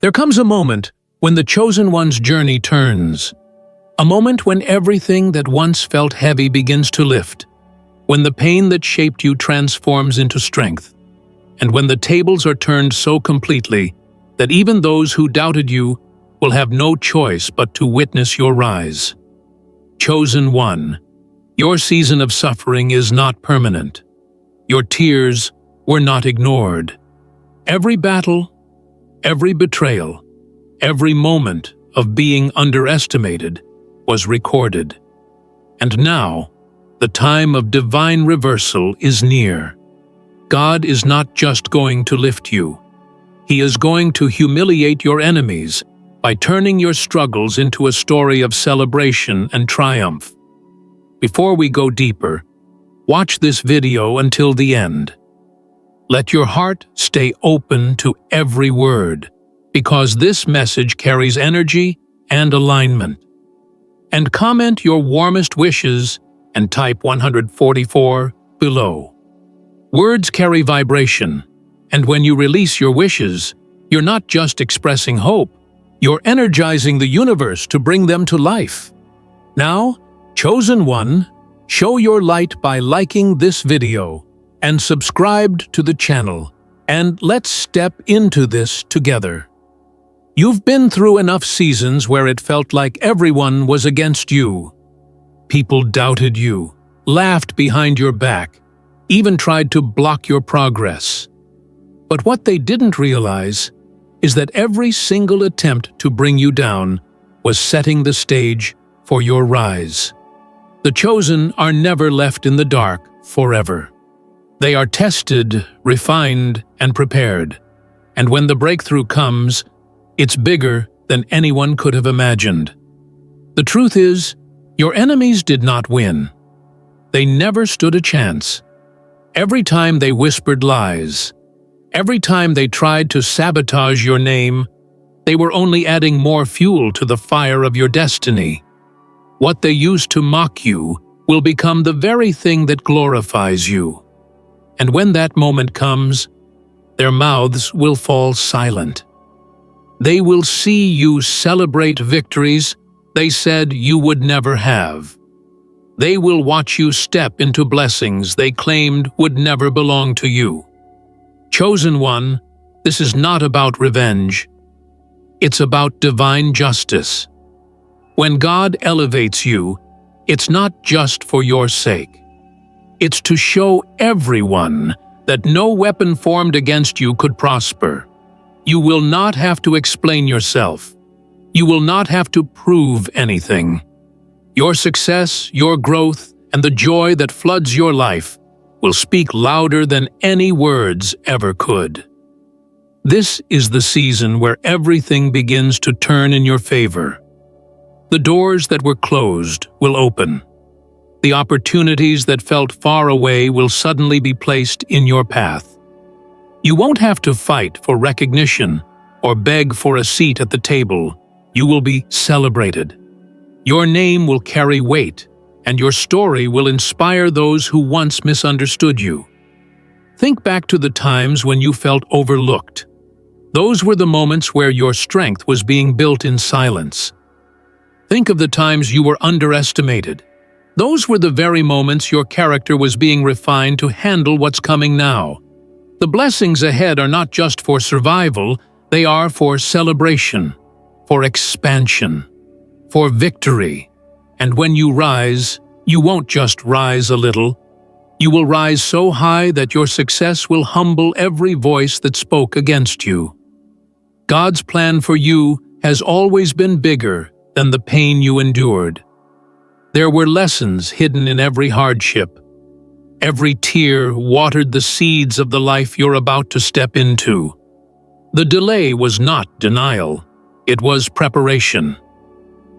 There comes a moment when the chosen one's journey turns. A moment when everything that once felt heavy begins to lift. When the pain that shaped you transforms into strength. And when the tables are turned so completely that even those who doubted you will have no choice but to witness your rise. Chosen one, your season of suffering is not permanent. Your tears were not ignored. Every battle, every betrayal, every moment of being underestimated was recorded. And now, the time of divine reversal is near. God is not just going to lift you. He is going to humiliate your enemies by turning your struggles into a story of celebration and triumph. Before we go deeper, watch this video until the end. Let your heart stay open to every word, because this message carries energy and alignment. And comment your warmest wishes and type 144 below. Words carry vibration, and when you release your wishes, you're not just expressing hope, you're energizing the universe to bring them to life. Now, chosen one, show your light by liking this video and subscribe to the channel, and let's step into this together. You've been through enough seasons where it felt like everyone was against you. People doubted you, laughed behind your back, even tried to block your progress. But what they didn't realize is that every single attempt to bring you down was setting the stage for your rise. The chosen are never left in the dark forever. They are tested, refined, and prepared. And when the breakthrough comes, it's bigger than anyone could have imagined. The truth is, your enemies did not win. They never stood a chance. Every time they whispered lies, every time they tried to sabotage your name, they were only adding more fuel to the fire of your destiny. What they used to mock you will become the very thing that glorifies you. And when that moment comes, their mouths will fall silent. They will see you celebrate victories they said you would never have. They will watch you step into blessings they claimed would never belong to you. Chosen one, this is not about revenge. It's about divine justice. When God elevates you, it's not just for your sake. It's to show everyone that no weapon formed against you could prosper. You will not have to explain yourself. You will not have to prove anything. Your success, your growth, and the joy that floods your life will speak louder than any words ever could. This is the season where everything begins to turn in your favor. The doors that were closed will open. The opportunities that felt far away will suddenly be placed in your path. You won't have to fight for recognition or beg for a seat at the table. You will be celebrated. Your name will carry weight, and your story will inspire those who once misunderstood you. Think back to the times when you felt overlooked. Those were the moments where your strength was being built in silence. Think of the times you were underestimated. Those were the very moments your character was being refined to handle what's coming now. The blessings ahead are not just for survival, they are for celebration, for expansion, for victory. And when you rise, you won't just rise a little. You will rise so high that your success will humble every voice that spoke against you. God's plan for you has always been bigger than the pain you endured. There were lessons hidden in every hardship. Every tear watered the seeds of the life you're about to step into. The delay was not denial. It was preparation.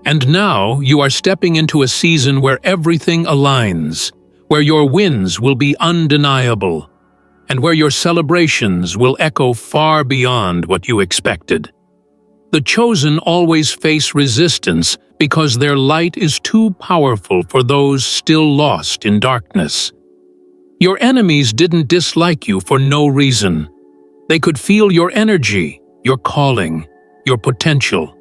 And now you are stepping into a season where everything aligns, where your wins will be undeniable, and where your celebrations will echo far beyond what you expected. The chosen always face resistance because their light is too powerful for those still lost in darkness. Your enemies didn't dislike you for no reason. They could feel your energy, your calling, your potential.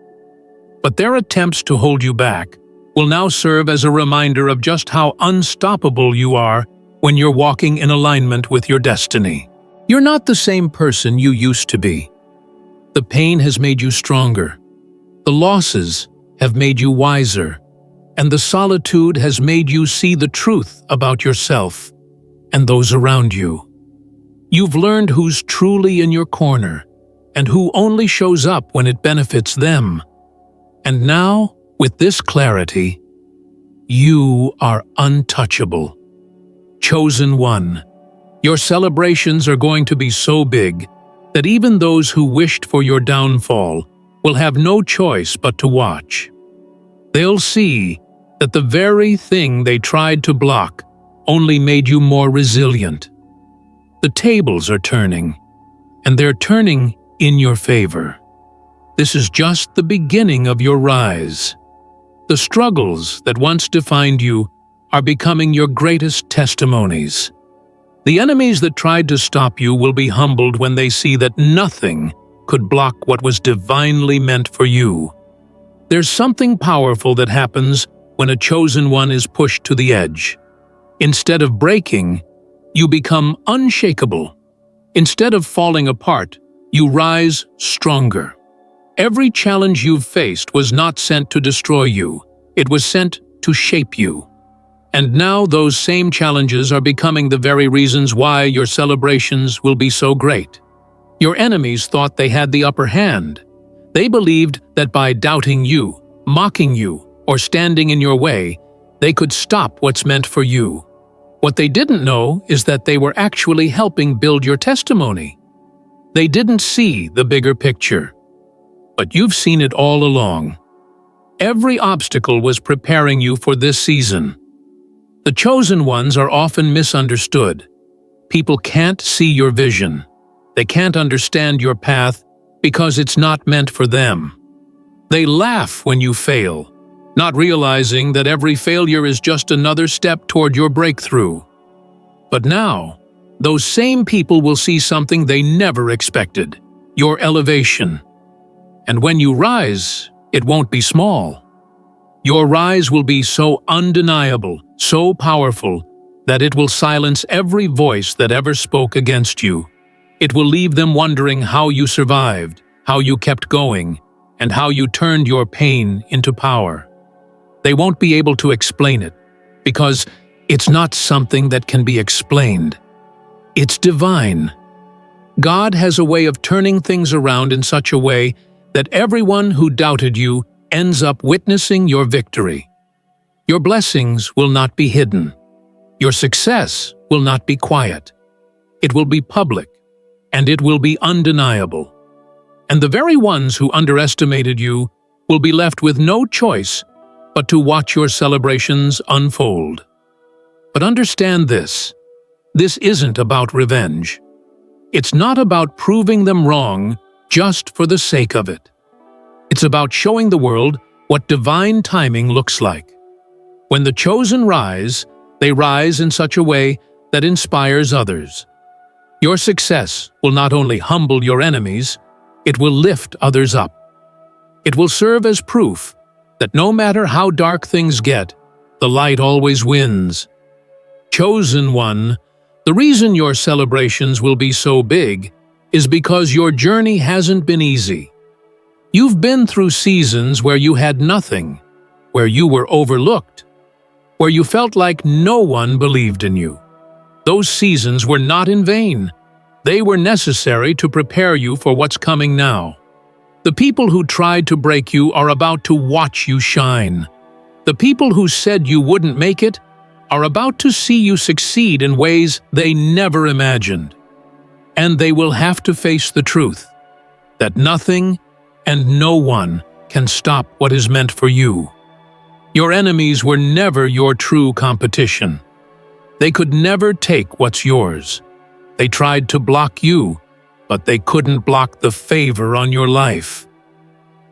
But their attempts to hold you back will now serve as a reminder of just how unstoppable you are when you're walking in alignment with your destiny. You're not the same person you used to be. The pain has made you stronger. The losses have made you wiser. And the solitude has made you see the truth about yourself and those around you. You've learned who's truly in your corner and who only shows up when it benefits them. And now, with this clarity, you are untouchable. Chosen one. Your celebrations are going to be so big that even those who wished for your downfall will have no choice but to watch. They'll see that the very thing they tried to block only made you more resilient. The tables are turning, and they're turning in your favor. This is just the beginning of your rise. The struggles that once defined you are becoming your greatest testimonies. The enemies that tried to stop you will be humbled when they see that nothing could block what was divinely meant for you. There's something powerful that happens when a chosen one is pushed to the edge. Instead of breaking, you become unshakable. Instead of falling apart, you rise stronger. Every challenge you've faced was not sent to destroy you. It was sent to shape you. And now those same challenges are becoming the very reasons why your celebrations will be so great. Your enemies thought they had the upper hand. They believed that by doubting you, mocking you, or standing in your way, they could stop what's meant for you. What they didn't know is that they were actually helping build your testimony. They didn't see the bigger picture. But you've seen it all along. Every obstacle was preparing you for this season. The chosen ones are often misunderstood. People can't see your vision. They can't understand your path because it's not meant for them. They laugh when you fail, not realizing that every failure is just another step toward your breakthrough. But now, those same people will see something they never expected, your elevation. And when you rise, it won't be small. Your rise will be so undeniable, so powerful, that it will silence every voice that ever spoke against you. It will leave them wondering how you survived, how you kept going, and how you turned your pain into power. They won't be able to explain it, because it's not something that can be explained. It's divine. God has a way of turning things around in such a way that everyone who doubted you ends up witnessing your victory. Your blessings will not be hidden. Your success will not be quiet. It will be public, and it will be undeniable. And the very ones who underestimated you will be left with no choice but to watch your celebrations unfold. But understand this. This isn't about revenge. It's not about proving them wrong just for the sake of it. It's about showing the world what divine timing looks like. When the chosen rise, they rise in such a way that inspires others. Your success will not only humble your enemies, it will lift others up. It will serve as proof that no matter how dark things get, the light always wins. Chosen one, the reason your celebrations will be so big is because your journey hasn't been easy. You've been through seasons where you had nothing, where you were overlooked, where you felt like no one believed in you. Those seasons were not in vain. They were necessary to prepare you for what's coming now. The people who tried to break you are about to watch you shine. The people who said you wouldn't make it are about to see you succeed in ways they never imagined. And they will have to face the truth that nothing and no one can stop what is meant for you. Your enemies were never your true competition. They could never take what's yours. They tried to block you, but they couldn't block the favor on your life.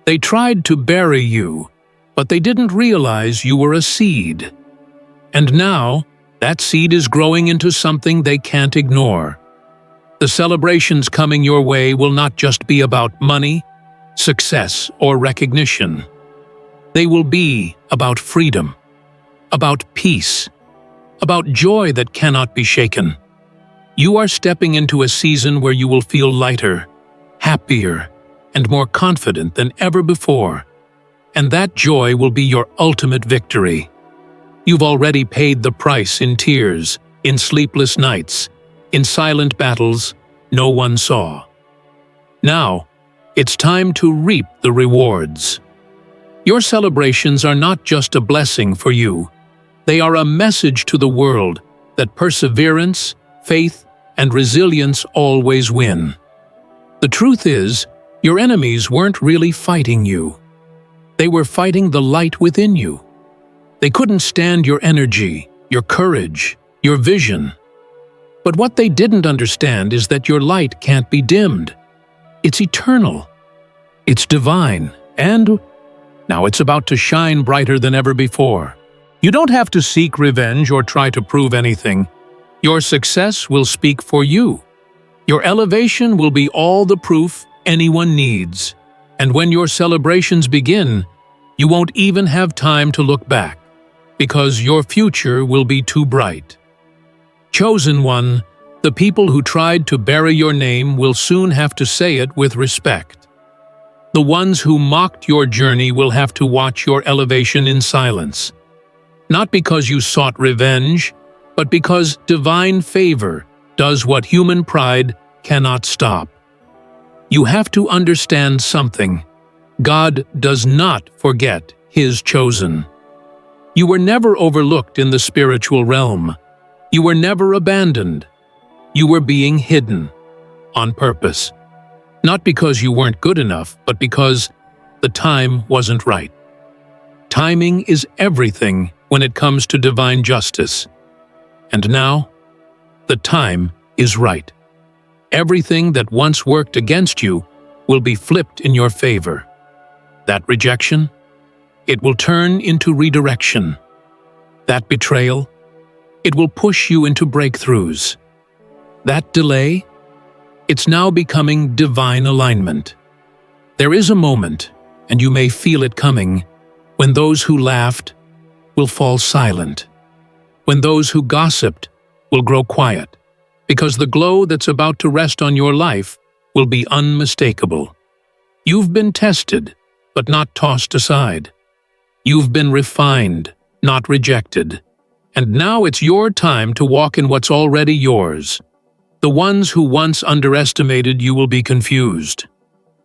They tried to bury you, but they didn't realize you were a seed. And now, that seed is growing into something they can't ignore. The celebrations coming your way will not just be about money, success, or recognition. They will be about freedom, about peace, about joy that cannot be shaken. You are stepping into a season where you will feel lighter, happier, and more confident than ever before. And that joy will be your ultimate victory. You've already paid the price in tears, in sleepless nights, in silent battles no one saw. Now, it's time to reap the rewards. Your celebrations are not just a blessing for you. They are a message to the world that perseverance, faith, and resilience always win. The truth is, your enemies weren't really fighting you. They were fighting the light within you. They couldn't stand your energy, your courage, your vision. But what they didn't understand is that your light can't be dimmed. It's eternal. It's divine, and now it's about to shine brighter than ever before. You don't have to seek revenge or try to prove anything. Your success will speak for you. Your elevation will be all the proof anyone needs. And when your celebrations begin, you won't even have time to look back, because your future will be too bright. Chosen one, the people who tried to bury your name will soon have to say it with respect. The ones who mocked your journey will have to watch your elevation in silence. Not because you sought revenge, but because divine favor does what human pride cannot stop. You have to understand something. God does not forget His chosen. You were never overlooked in the spiritual realm. You were never abandoned. You were being hidden on purpose. Not because you weren't good enough, but because the time wasn't right. Timing is everything when it comes to divine justice. And now, the time is right. Everything that once worked against you will be flipped in your favor. That rejection, it will turn into redirection. That betrayal, it will push you into breakthroughs. That delay, it's now becoming divine alignment. There is a moment, and you may feel it coming, when those who laughed will fall silent, when those who gossiped will grow quiet, because the glow that's about to rest on your life will be unmistakable. You've been tested, but not tossed aside. You've been refined, not rejected. And now it's your time to walk in what's already yours. The ones who once underestimated you will be confused.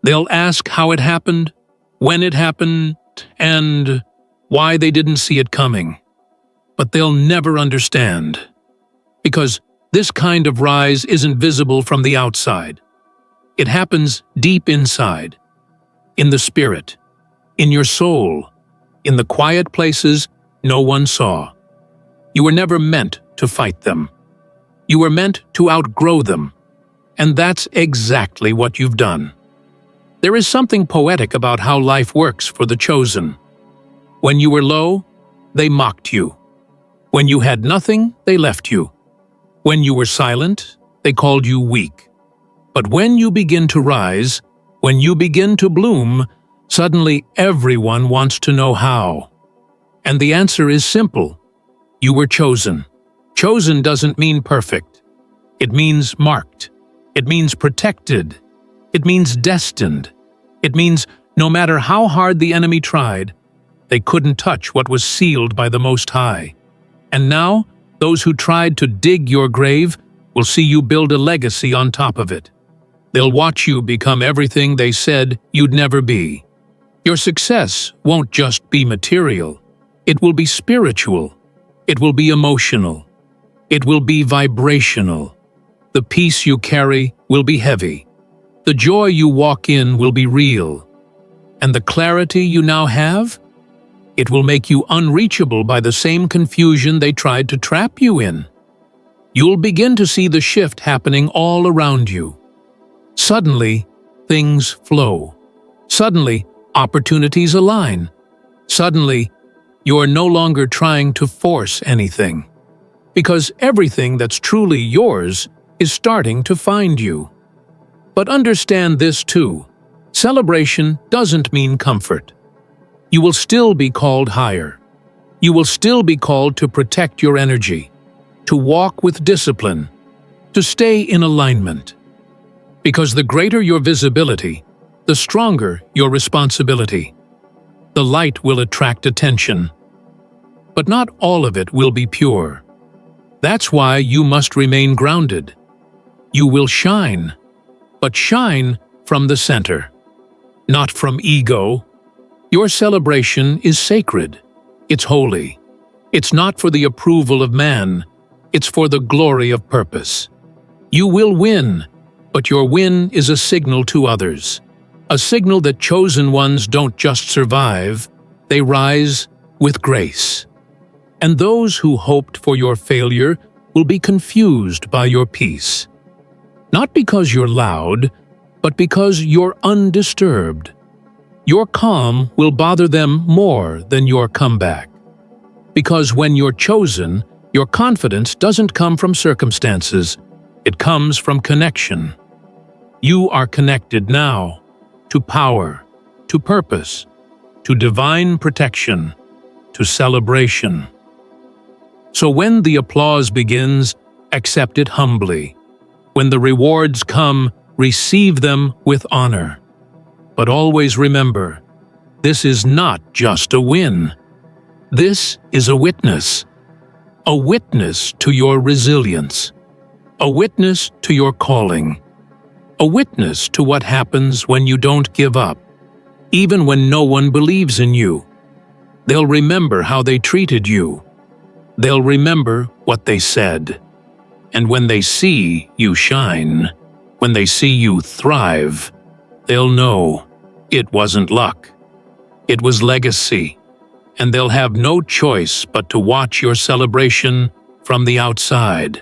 They'll ask how it happened, when it happened, and why they didn't see it coming. But they'll never understand. Because this kind of rise isn't visible from the outside. It happens deep inside, in the spirit, in your soul, in the quiet places no one saw. You were never meant to fight them. You were meant to outgrow them. And that's exactly what you've done. There is something poetic about how life works for the chosen. When you were low, they mocked you. When you had nothing, they left you. When you were silent, they called you weak. But when you begin to rise, when you begin to bloom, suddenly everyone wants to know how. And the answer is simple. You were chosen. Chosen doesn't mean perfect. It means marked. It means protected. It means destined. It means no matter how hard the enemy tried, they couldn't touch what was sealed by the Most High. And now, those who tried to dig your grave will see you build a legacy on top of it. They'll watch you become everything they said you'd never be. Your success won't just be material. It will be spiritual. It will be emotional. It will be vibrational. The peace you carry will be heavy. The joy you walk in will be real. And the clarity you now have? It will make you unreachable by the same confusion they tried to trap you in. You'll begin to see the shift happening all around you. Suddenly, things flow. Suddenly, opportunities align. Suddenly, you're no longer trying to force anything. Because everything that's truly yours is starting to find you. But understand this too. Celebration doesn't mean comfort. You will still be called higher. You will still be called to protect your energy, to walk with discipline, to stay in alignment. Because the greater your visibility, the stronger your responsibility. The light will attract attention, but not all of it will be pure. That's why you must remain grounded. You will shine, but shine from the center, not from ego. Your celebration is sacred. It's holy. It's not for the approval of man. It's for the glory of purpose. You will win, but your win is a signal to others. A signal that chosen ones don't just survive, they rise with grace. And those who hoped for your failure will be confused by your peace. Not because you're loud, but because you're undisturbed. Your calm will bother them more than your comeback. Because when you're chosen, your confidence doesn't come from circumstances, it comes from connection. You are connected now to power, to purpose, to divine protection, to celebration. So when the applause begins, accept it humbly. When the rewards come, receive them with honor. But always remember, this is not just a win. This is a witness to your resilience, a witness to your calling, a witness to what happens when you don't give up, even when no one believes in you. They'll remember how they treated you. They'll remember what they said. And when they see you shine, when they see you thrive, they'll know it wasn't luck. It was legacy. And they'll have no choice but to watch your celebration from the outside.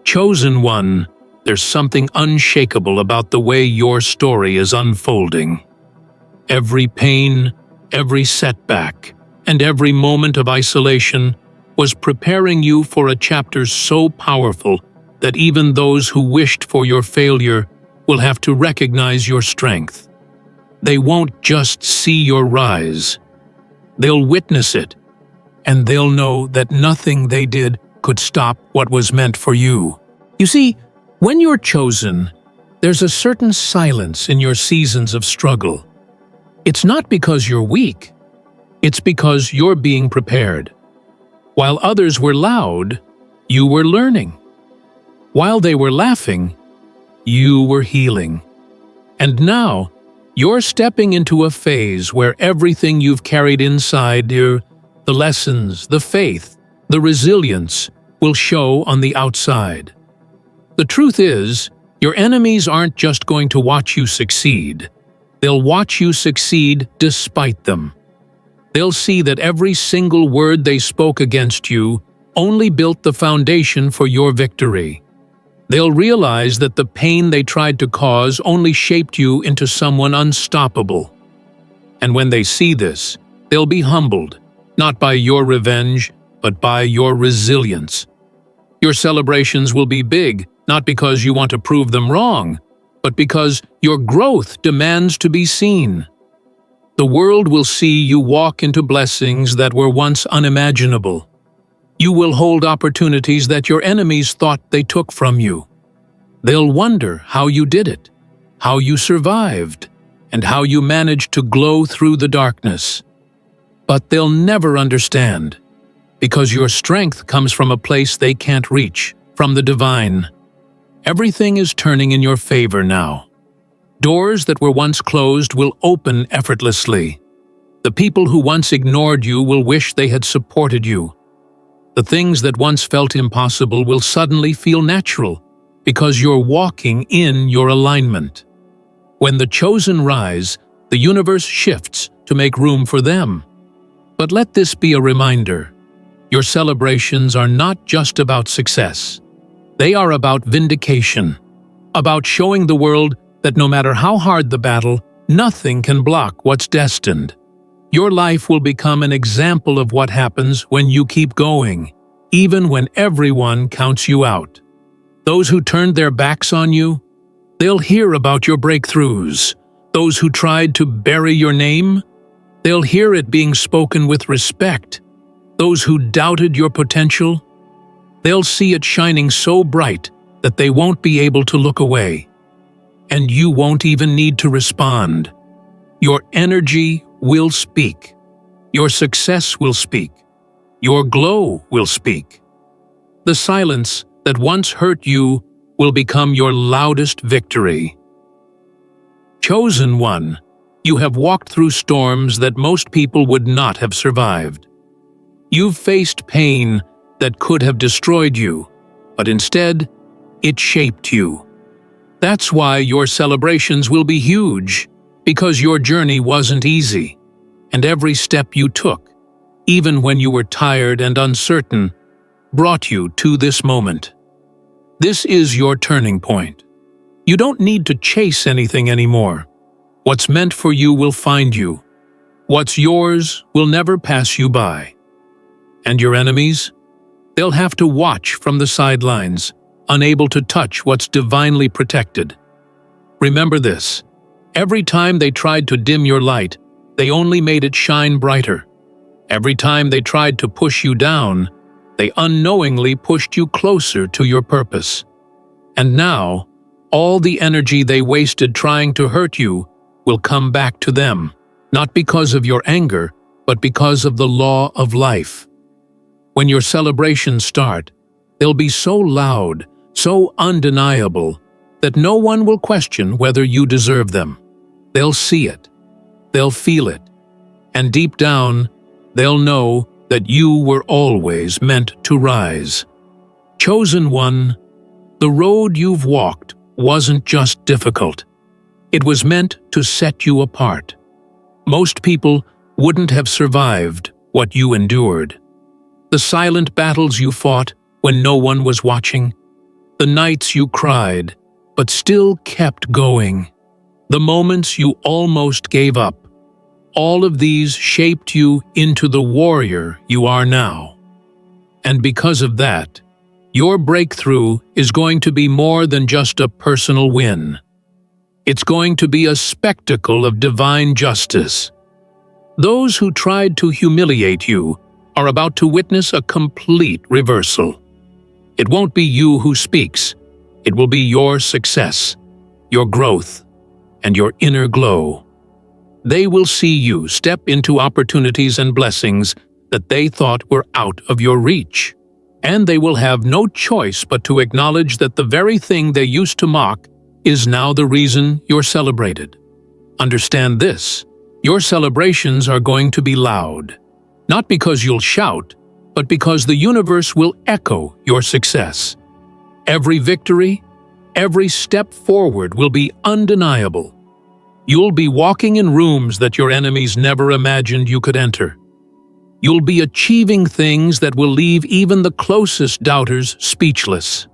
Chosen one, there's something unshakable about the way your story is unfolding. Every pain, every setback, and every moment of isolation was preparing you for a chapter so powerful that even those who wished for your failure will have to recognize your strength. They won't just see your rise. They'll witness it, and they'll know that nothing they did could stop what was meant for you. You see, when you're chosen, there's a certain silence in your seasons of struggle. It's not because you're weak. It's because you're being prepared. While others were loud, you were learning. While they were laughing, you were healing. And now, you're stepping into a phase where everything you've carried inside you, the lessons, the faith, the resilience, will show on the outside. The truth is, your enemies aren't just going to watch you succeed. They'll watch you succeed despite them. They'll see that every single word they spoke against you only built the foundation for your victory. They'll realize that the pain they tried to cause only shaped you into someone unstoppable. And when they see this, they'll be humbled, not by your revenge, but by your resilience. Your celebrations will be big, not because you want to prove them wrong, but because your growth demands to be seen. The world will see you walk into blessings that were once unimaginable. You will hold opportunities that your enemies thought they took from you. They'll wonder how you did it, how you survived, and how you managed to glow through the darkness. But they'll never understand, because your strength comes from a place they can't reach, from the divine. Everything is turning in your favor now. Doors that were once closed will open effortlessly. The people who once ignored you will wish they had supported you. The things that once felt impossible will suddenly feel natural, because you're walking in your alignment. When the chosen rise, the universe shifts to make room for them. But let this be a reminder. Your celebrations are not just about success. They are about vindication, about showing the world that no matter how hard the battle, nothing can block what's destined. Your life will become an example of what happens when you keep going, even when everyone counts you out. Those who turned their backs on you, they'll hear about your breakthroughs. Those who tried to bury your name, they'll hear it being spoken with respect. Those who doubted your potential, they'll see it shining so bright that they won't be able to look away. And you won't even need to respond. Your energy will speak. Your success will speak. Your glow will speak. The silence that once hurt you will become your loudest victory. Chosen one, you have walked through storms that most people would not have survived. You've faced pain that could have destroyed you, but instead, it shaped you. That's why your celebrations will be huge, because your journey wasn't easy, and every step you took, even when you were tired and uncertain, brought you to this moment. This is your turning point. You don't need to chase anything anymore. What's meant for you will find you. What's yours will never pass you by. And your enemies? They'll have to watch from the sidelines, unable to touch what's divinely protected. Remember this: every time they tried to dim your light, they only made it shine brighter. Every time they tried to push you down, they unknowingly pushed you closer to your purpose. And now, all the energy they wasted trying to hurt you will come back to them, not because of your anger, but because of the law of life. When your celebrations start, they'll be so loud, so undeniable, that no one will question whether you deserve them. They'll see it, they'll feel it, and deep down, they'll know that you were always meant to rise. Chosen one, the road you've walked wasn't just difficult. It was meant to set you apart. Most people wouldn't have survived what you endured. The silent battles you fought when no one was watching, the nights you cried, but still kept going, the moments you almost gave up, all of these shaped you into the warrior you are now. And because of that, your breakthrough is going to be more than just a personal win. It's going to be a spectacle of divine justice. Those who tried to humiliate you are about to witness a complete reversal. It won't be you who speaks. It will be your success, your growth, and your inner glow. They will see you step into opportunities and blessings that they thought were out of your reach. And they will have no choice but to acknowledge that the very thing they used to mock is now the reason you're celebrated. Understand this: your celebrations are going to be loud, not because you'll shout, but because the universe will echo your success. Every victory, every step forward will be undeniable. You'll be walking in rooms that your enemies never imagined you could enter. You'll be achieving things that will leave even the closest doubters speechless.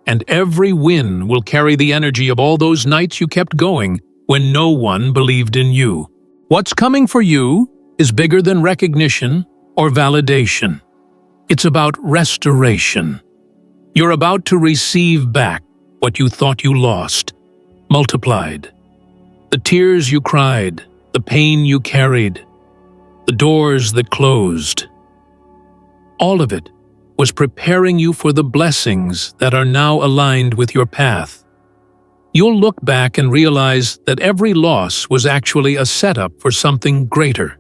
And every win will carry the energy of all those nights you kept going when no one believed in you. What's coming for you is bigger than recognition or validation. It's about restoration. You're about to receive back what you thought you lost, multiplied. The tears you cried, the pain you carried, the doors that closed. All of it was preparing you for the blessings that are now aligned with your path. You'll look back and realize that every loss was actually a setup for something greater.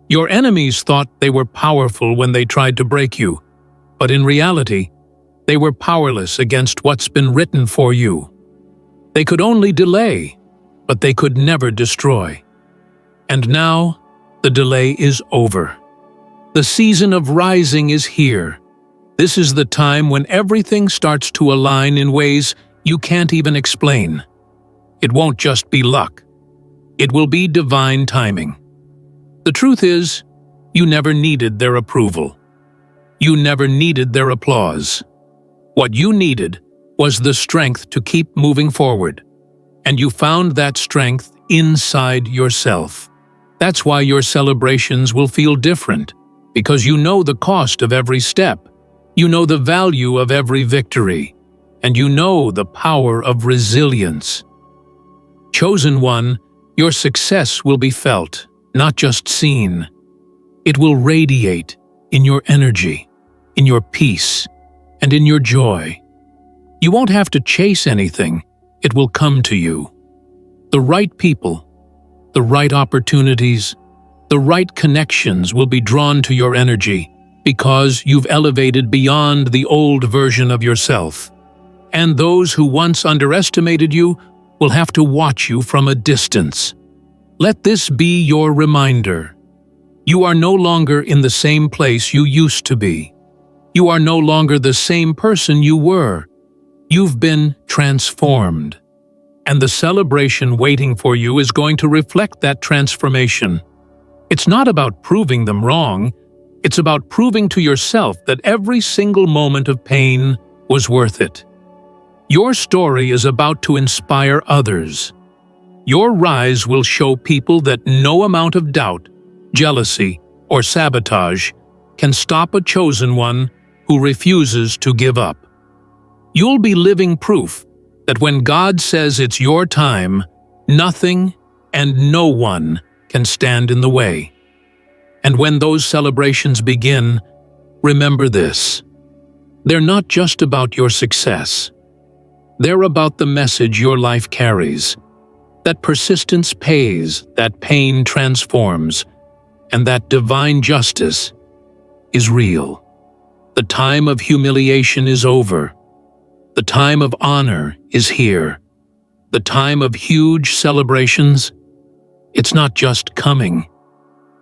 Your enemies thought they were powerful when they tried to break you, but in reality, they were powerless against what's been written for you. They could only delay, but they could never destroy. And now, the delay is over. The season of rising is here. This is the time when everything starts to align in ways you can't even explain. It won't just be luck. It will be divine timing. The truth is, you never needed their approval. You never needed their applause. What you needed was the strength to keep moving forward. And you found that strength inside yourself. That's why your celebrations will feel different, because you know the cost of every step. You know the value of every victory, and you know the power of resilience. Chosen one, Your success will be felt, not just seen. It will radiate in your energy, in your peace, and in your joy. You won't have to chase anything, it will come to you. The right people, the right opportunities, the right connections will be drawn to your energy because you've elevated beyond the old version of yourself. And those who once underestimated you will have to watch you from a distance. Let this be your reminder. You are no longer in the same place you used to be. You are no longer the same person you were. You've been transformed. And the celebration waiting for you is going to reflect that transformation. It's not about proving them wrong. It's about proving to yourself that every single moment of pain was worth it. Your story is about to inspire others. Your rise will show people that no amount of doubt, jealousy, or sabotage can stop a chosen one who refuses to give up. You'll be living proof that when God says it's your time, nothing and no one can stand in the way. And when those celebrations begin, remember this. They're not just about your success. They're about the message your life carries. That persistence pays, that pain transforms, and that divine justice is real. The time of humiliation is over. The time of honor is here. The time of huge celebrations, it's not just coming.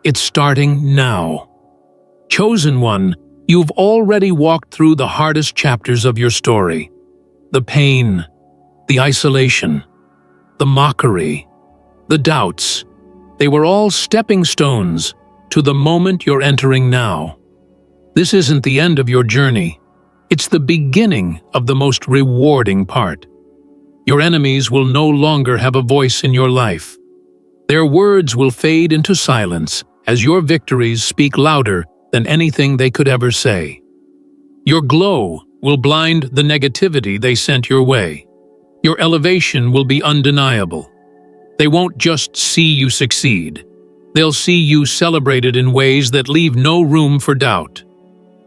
It's starting now. Chosen one, you've already walked through the hardest chapters of your story. The pain, the isolation, the mockery, the doubts. They were all stepping stones to the moment you're entering now. This isn't the end of your journey. It's the beginning of the most rewarding part. Your enemies will no longer have a voice in your life. Their words will fade into silence as your victories speak louder than anything they could ever say. Your glow will blind the negativity they sent your way. Your elevation will be undeniable. They won't just see you succeed. They'll see you celebrated in ways that leave no room for doubt.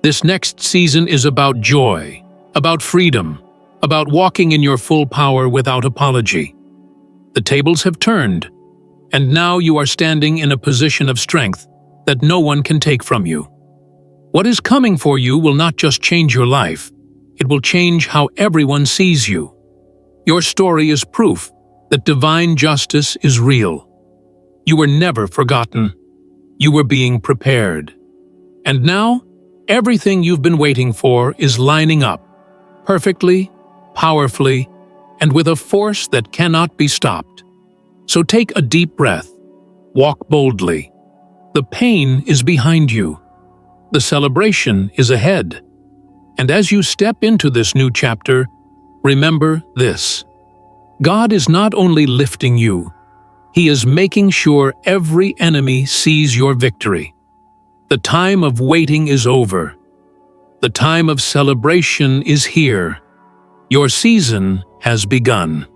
This next season is about joy, about freedom, about walking in your full power without apology. The tables have turned, and now you are standing in a position of strength that no one can take from you. What is coming for you will not just change your life, it will change how everyone sees you. Your story is proof that divine justice is real. You were never forgotten. You were being prepared. And now, everything you've been waiting for is lining up, perfectly, powerfully, and with a force that cannot be stopped. So take a deep breath. Walk boldly. The pain is behind you. The celebration is ahead. And as you step into this new chapter, remember this. God is not only lifting you, He is making sure every enemy sees your victory. The time of waiting is over. The time of celebration is here. Your season has begun.